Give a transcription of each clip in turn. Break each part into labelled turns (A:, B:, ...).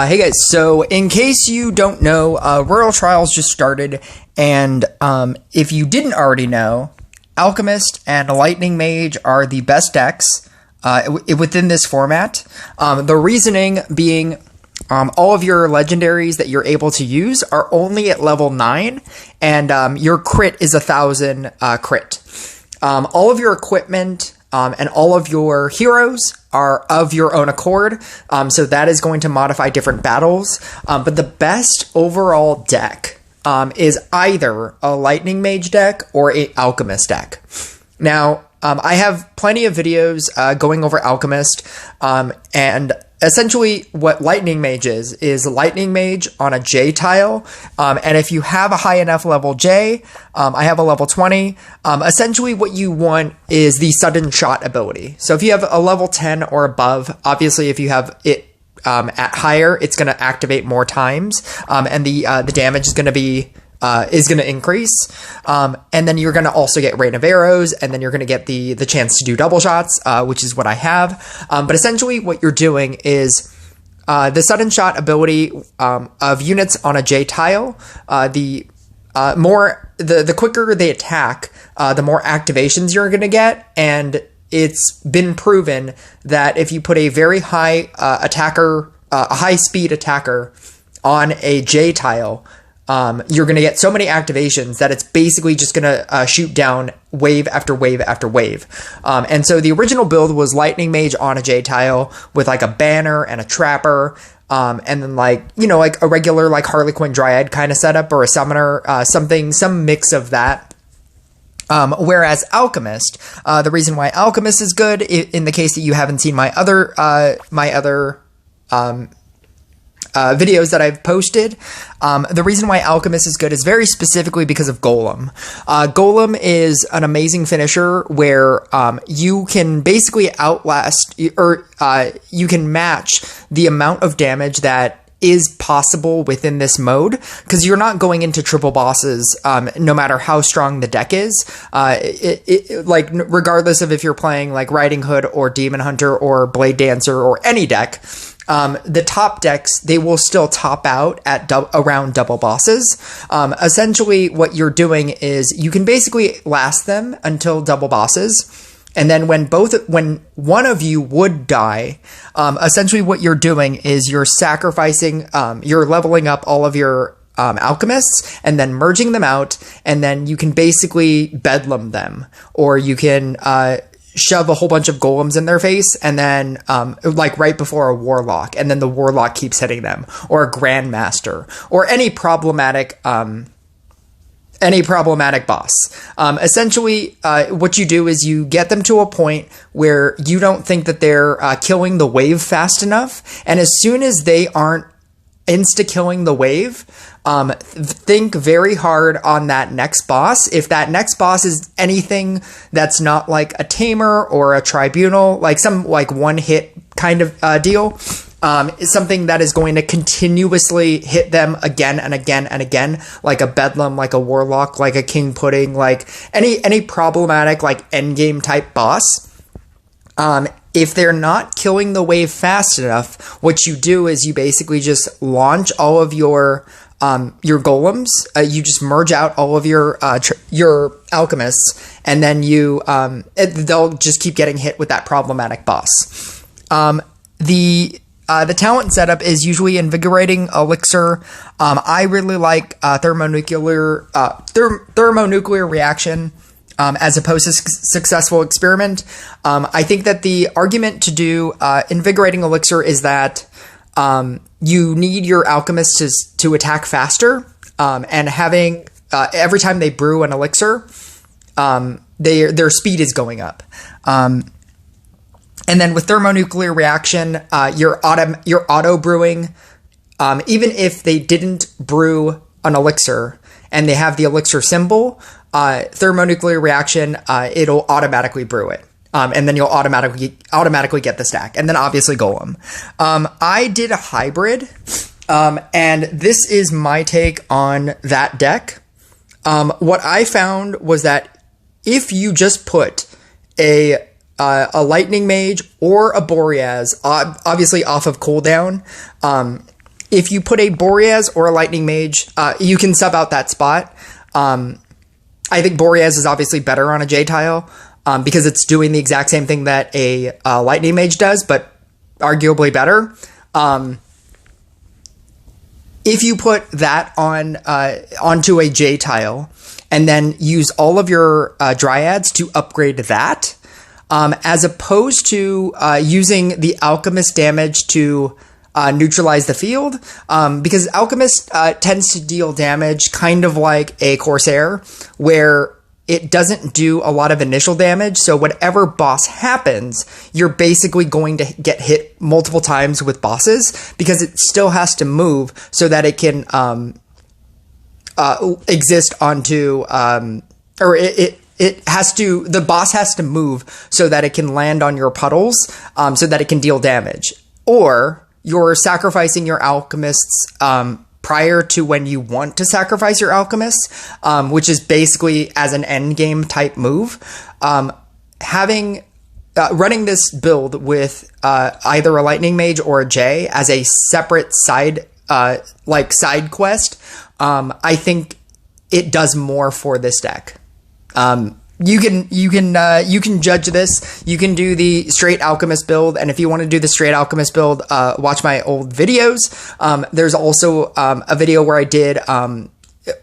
A: Hey guys, so in case you don't know, Royal Trials just started, and if you didn't already know, Alchemist and Lightning Mage are the best decks within this format. The reasoning being all of your legendaries that you're able to use are only at level 9, and your crit is 1,000 crit. All of your equipment and all of your heroes are of your own accord, so that is going to modify different battles. But the best overall deck is either a Lightning Mage deck or a Alchemist deck. Now, I have plenty of videos going over Alchemist, and essentially what Lightning Mage is Lightning Mage on a J tile, and if you have a high enough level J, I have a level 20, essentially what you want is the sudden shot ability. So if you have a level 10 or above, obviously if you have it at higher, it's going to activate more times, and the damage is going to increase, and then you're going to also get Rain of Arrows, and then you're going to get the chance to do double shots, which is what I have. But essentially what you're doing is the sudden shot ability of units on a J tile, the quicker they attack, the more activations you're going to get, and it's been proven that if you put a very high a high speed attacker on a J tile, you're going to get so many activations that it's basically just going to shoot down wave after wave after wave. And so the original build was Lightning Mage on a J tile with like a banner and a trapper, and then like a regular like Harley Quinn Dryad kind of setup, or a summoner, some mix of that. Whereas Alchemist, the reason why Alchemist is good, in the case that you haven't seen my other videos that I've posted, the reason why Alchemist is good is very specifically because of Golem. Golem is an amazing finisher where you can basically outlast, or you can match the amount of damage that is possible within this mode, because you're not going into triple bosses no matter how strong the deck is. Like regardless of if you're playing like Riding Hood or Demon Hunter or Blade Dancer or any deck, the top decks, they will still top out at around double bosses. Essentially what you're doing is you can basically last them until double bosses. And then when one of you would die, essentially what you're doing is you're sacrificing, you're leveling up all of your alchemists and then merging them out, and then you can basically bedlam them, or you can shove a whole bunch of golems in their face, and then like right before a warlock, and then the warlock keeps hitting them, or a grandmaster, or any problematic boss. Essentially, what you do is you get them to a point where you don't think that they're killing the wave fast enough, and as soon as they aren't insta-killing the wave, think very hard on that next boss. If that next boss is anything that's not like a Tamer or a Tribunal, like some like one-hit kind of deal, is something that is going to continuously hit them again and again and again, like a Bedlam, like a Warlock, like a King Pudding, like any problematic like endgame type boss. If they're not killing the wave fast enough, what you do is you basically just launch all of your golems. You just merge out all of your alchemists, and then they'll just keep getting hit with that problematic boss. The talent setup is usually Invigorating Elixir. I really like thermonuclear reaction as opposed to Successful Experiment. I think that the argument to do Invigorating Elixir is that you need your alchemists to attack faster, and having every time they brew an elixir, their speed is going up. And then with thermonuclear reaction, your auto brewing, even if they didn't brew an elixir and they have the elixir symbol, thermonuclear reaction, it'll automatically brew it. And then you'll automatically get the stack. And then obviously Golem. I did a hybrid, and this is my take on that deck. What I found was that if you just put a Lightning Mage or a Boreas, obviously off of cooldown, if you put a Boreas or a Lightning Mage, you can sub out that spot. I think Boreas is obviously better on a J tile because it's doing the exact same thing that a Lightning Mage does, but arguably better. If you put that on onto a J tile and then use all of your Dryads to upgrade that, as opposed to using the Alchemist damage to neutralize the field, because Alchemist tends to deal damage kind of like a Corsair, where it doesn't do a lot of initial damage, so whatever boss happens, you're basically going to get hit multiple times with bosses, because it still has to move so that it can exist onto, or it has to, the boss has to move so that it can land on your puddles, so that it can deal damage. Or you're sacrificing your alchemists prior to when you want to sacrifice your alchemists, which is basically as an endgame type move. Running this build with either a Lightning Mage or a J as a separate side quest, I think it does more for this deck. You can judge this. You can do the straight Alchemist build, and if you want to do the straight Alchemist build, watch my old videos. There's also a video where I did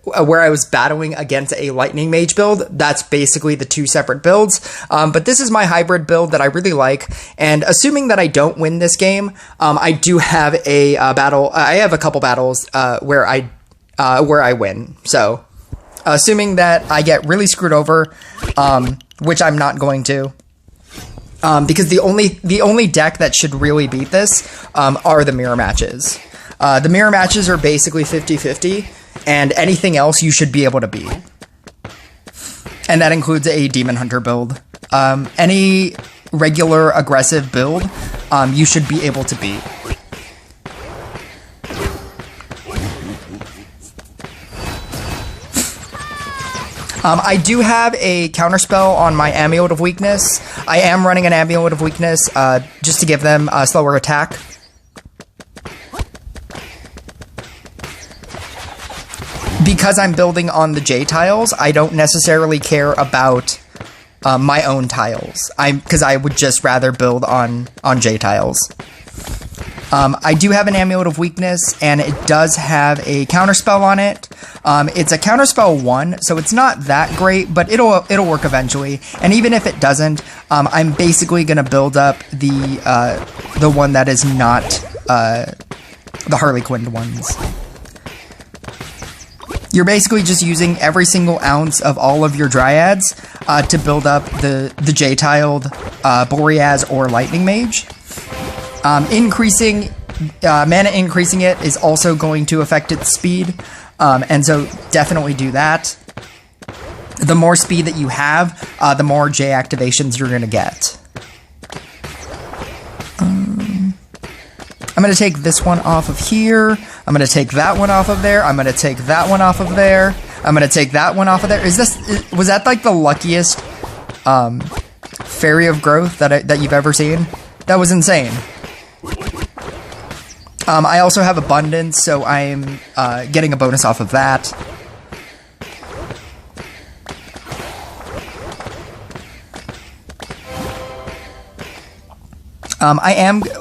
A: where I was battling against a Lightning Mage build. That's basically the two separate builds. But this is my hybrid build that I really like. And assuming that I don't win this game, I do have a battle. I have a couple battles where I win. So, assuming that I get really screwed over, which I'm not going to, because the only deck that should really beat this are the mirror matches. The mirror matches are basically 50-50, and anything else you should be able to beat. And that includes a Demon Hunter build. Any regular aggressive build, you should be able to beat. I do have a counterspell on my Amulet of Weakness. I am running an Amulet of Weakness just to give them a slower attack. Because I'm building on the J tiles, I don't necessarily care about my own tiles. Because I would just rather build on J tiles. I do have an Amulet of Weakness, and it does have a counterspell on it. It's a counterspell 1, so it's not that great, but it'll work eventually. And even if it doesn't, I'm basically gonna build up the one that is not the Harley Quinn ones. You're basically just using every single ounce of all of your Dryads to build up the J-tiled Boreas or Lightning Mage. Mana increasing it is also going to affect its speed, and so definitely do that. The more speed that you have, the more J activations you're going to get. I'm going to take this one off of here. I'm going to take that one off of there. I'm going to take that one off of there. I'm going to take that one off of there. Was that like the luckiest Fairy of Growth that you've ever seen? That was insane. I also have Abundance, so I'm getting a bonus off of that.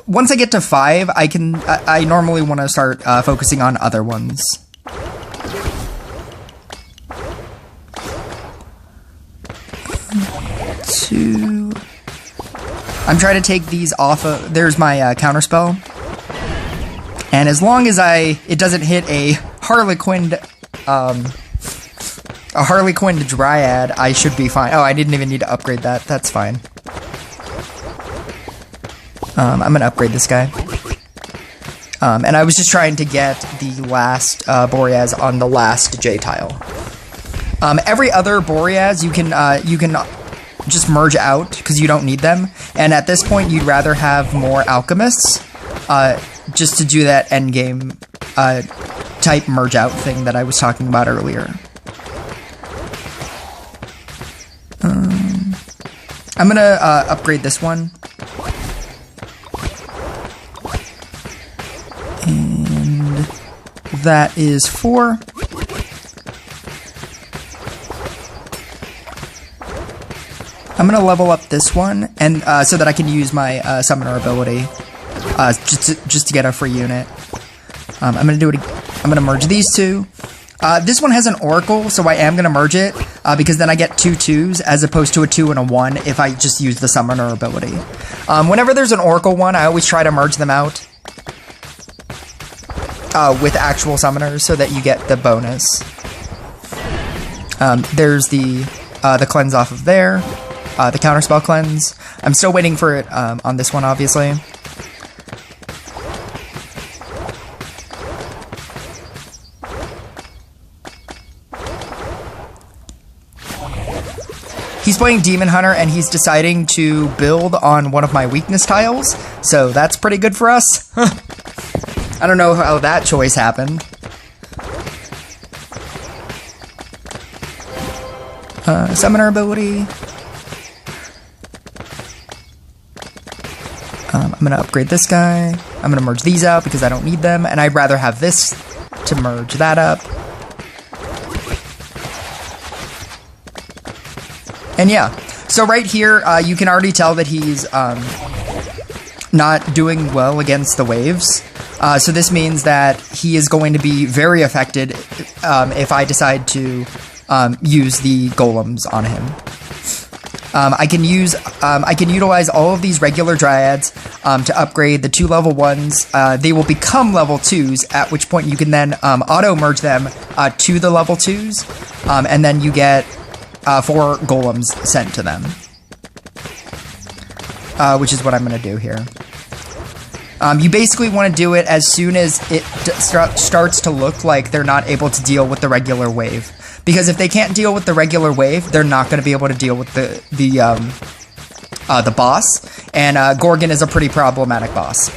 A: Once I get to 5, I normally want to start focusing on other ones. Two. I'm trying to take these off of, there's my counterspell. And as long as it doesn't hit a Harlequin Dryad, I should be fine. Oh, I didn't even need to upgrade that. That's fine. I'm gonna upgrade this guy. And I was just trying to get the last Boreas on the last J tile. Every other Boreas you can just merge out because you don't need them. And at this point, you'd rather have more Alchemists just to do that endgame type merge out thing that I was talking about earlier. I'm gonna upgrade this one. And That is 4. I'm going to level up this one, and so that I can use my summoner ability, just to get a free unit. I'm going to do it. I'm going to merge these two. This one has an Oracle, so I am going to merge it, because then I get 2 2s as opposed to a 2 and a 1 if I just use the summoner ability. Whenever there's an Oracle one, I always try to merge them out with actual summoners so that you get the bonus. There's the cleanse off of there, the counterspell cleanse. I'm still waiting for it on this one, obviously. He's playing Demon Hunter, and he's deciding to build on one of my weakness tiles, so that's pretty good for us. I don't know how that choice happened. Summoner ability. I'm going to upgrade this guy. I'm going to merge these out because I don't need them, and I'd rather have this to merge that up. And yeah, so right here, you can already tell that he's not doing well against the waves. So this means that he is going to be very affected if I decide to use the golems on him. I can utilize all of these regular dryads to upgrade the 2 level 1s. They will become level 2s, at which point you can then auto merge them to the level 2s, and then you get 4 golems sent to them, which is what I'm going to do here. You basically want to do it as soon as it starts to look like they're not able to deal with the regular wave. Because if they can't deal with the regular wave, they're not going to be able to deal with the boss. And Gorgon is a pretty problematic boss.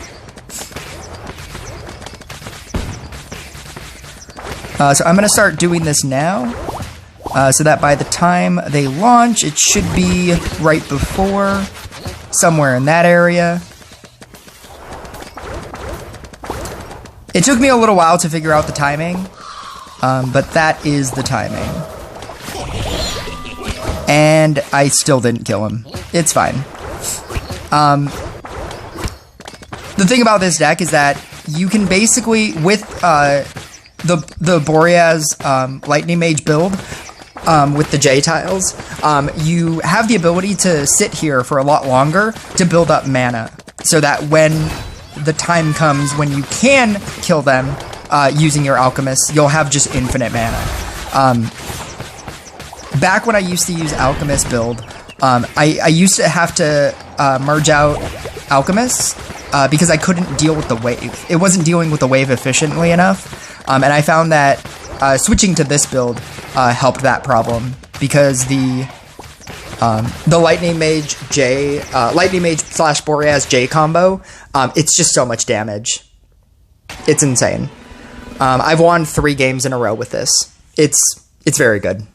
A: So I'm going to start doing this now. So that by the time they launch, it should be right before, somewhere in that area. It took me a little while to figure out the timing, but that is the timing. And I still didn't kill him. It's fine. The thing about this deck is that you can basically, with the Boreas Lightning Mage build, with the J tiles, you have the ability to sit here for a lot longer to build up mana, so that when the time comes when you can kill them using your Alchemist, you'll have just infinite mana. Back when I used to use Alchemist build, I used to have to merge out Alchemists because I couldn't deal with the wave. It wasn't dealing with the wave efficiently enough, and I found that switching to this build helped that problem, because the Lightning Mage J, Lightning Mage / Boreas J combo, it's just so much damage. It's insane. I've won 3 games in a row with this. It's very good.